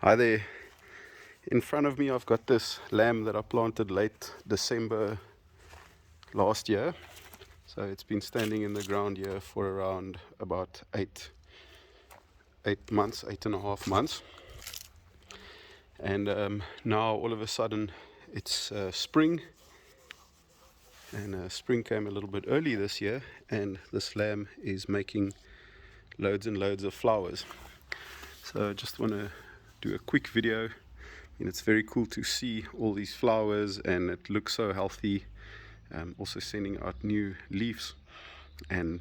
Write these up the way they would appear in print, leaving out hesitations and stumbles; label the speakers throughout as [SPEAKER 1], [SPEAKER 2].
[SPEAKER 1] Hi there. In front of me, I've got this lamb that I planted late December last year. So it's been standing in the ground here for around about 8 months, 8.5 months. And now all of a sudden it's spring, and spring came a little bit early this year, and this lamb is making loads and loads of flowers. So I just want to do a quick video. And it's very cool to see all these flowers, and it looks so healthy. Also sending out new leaves, and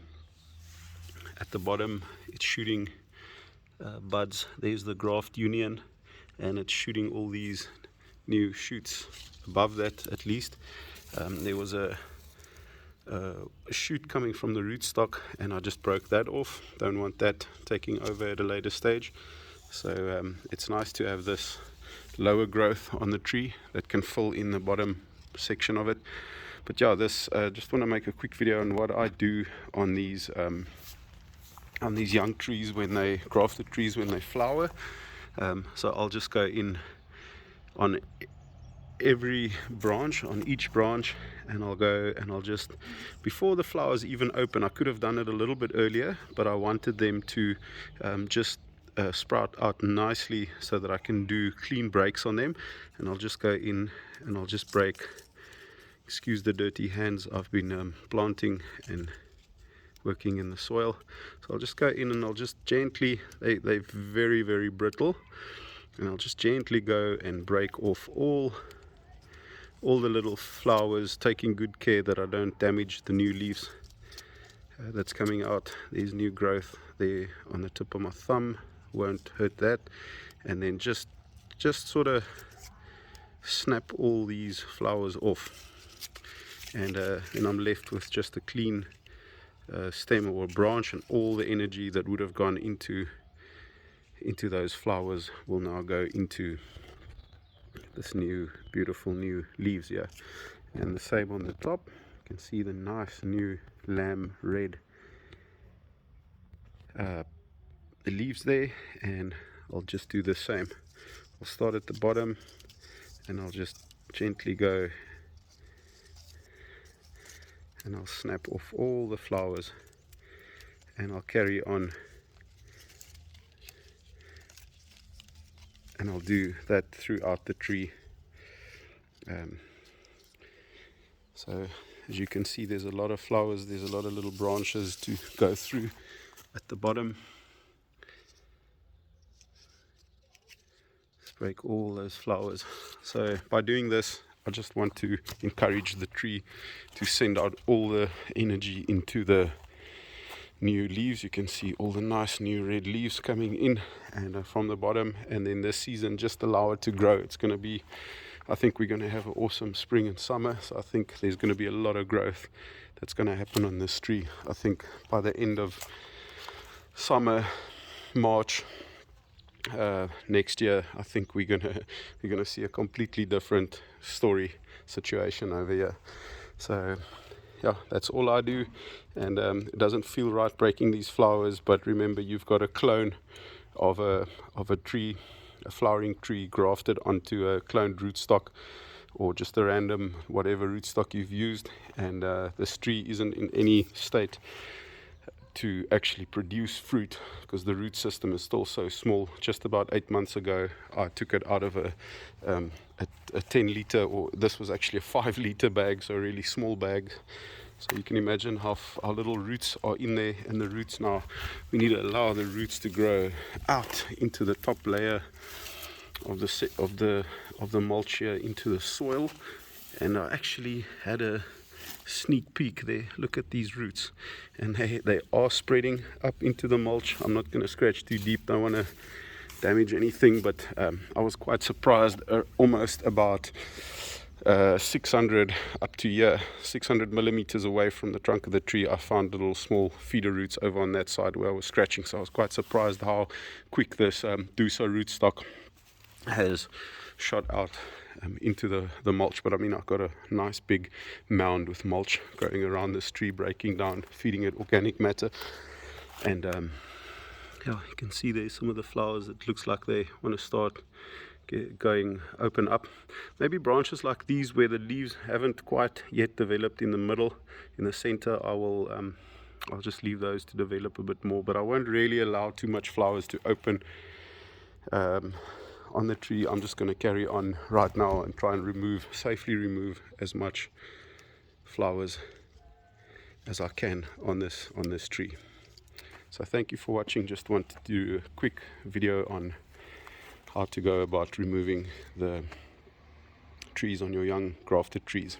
[SPEAKER 1] at the bottom it's shooting buds. There's the graft union, and it's shooting all these new shoots above that. At least there was a shoot coming from the rootstock, and I just broke that off. Don't want that taking over at a later stage. So it's nice to have this lower growth on the tree that can fill in the bottom section of it. But yeah, this just want to make a quick video on what I do on these young trees, when they grafted trees, when they flower. So I'll just go in on every branch, on each branch, and I'll go and I'll just, before the flowers even open, I could have done it a little bit earlier, but I wanted them to just sprout out nicely so that I can do clean breaks on them. And I'll just go in and I'll just break. Excuse the dirty hands, I've been planting and working in the soil. So I'll just go in and I'll just gently, they're very, very brittle, and I'll just gently go and break off all the little flowers, taking good care that I don't damage the new leaves that's coming out. There's new growth there on the tip of my thumb, won't hurt that. And then just sort of snap all these flowers off, and then I'm left with just a clean stem or branch, and all the energy that would have gone into those flowers will now go into this new beautiful new leaves here. And the same on the top, you can see the nice new lamb red leaves there. And I'll just do the same. I'll start at the bottom and I'll just gently go and I'll snap off all the flowers, and I'll carry on, and I'll do that throughout the tree. So as you can see, there's a lot of flowers, there's a lot of little branches to go through at the bottom. Let's break all those flowers. So by doing this, I just want to encourage the tree to send out all the energy into the new leaves. You can see all the nice new red leaves coming in, and from the bottom. And then this season, just allow it to grow. It's going to be, I think we're going to have an awesome spring and summer. So I think there's going to be a lot of growth that's going to happen on this tree. I think by the end of summer, March next year, I think we're gonna see a completely different situation over here. So yeah, that's all I do. And it doesn't feel right breaking these flowers, but remember, you've got a clone of a tree, a flowering tree, grafted onto a cloned rootstock, or just a random whatever rootstock you've used. And this tree isn't in any state to actually produce fruit, because the root system is still so small. Just about 8 months ago, I took it out of a 10 liter, or this was actually a 5 liter bag, so a really small bag. So you can imagine how little roots are in there. And the roots now, we need to allow the roots to grow out into the top layer of the mulch here, into the soil. And I actually had a sneak peek there. Look at these roots, and they are spreading up into the mulch. I'm not going to scratch too deep, don't want to damage anything, but I was quite surprised. Almost about 600 up to 600 millimeters away from the trunk of the tree, I found little small feeder roots over on that side where I was scratching. So I was quite surprised how quick this Duso rootstock has shot out into the mulch. But I mean, I've got a nice big mound with mulch growing around this tree, breaking down, feeding it organic matter. And Yeah, you can see there's some of the flowers that looks like they want to start going open up. Maybe branches like these where the leaves haven't quite yet developed in the middle, in the center, I'll just leave those to develop a bit more, but I won't really allow too much flowers to open on the tree. I'm just going to carry on right now and try and safely remove as much flowers as I can on this tree. So thank you for watching. Just wanted to do a quick video on how to go about removing the trees on your young grafted trees.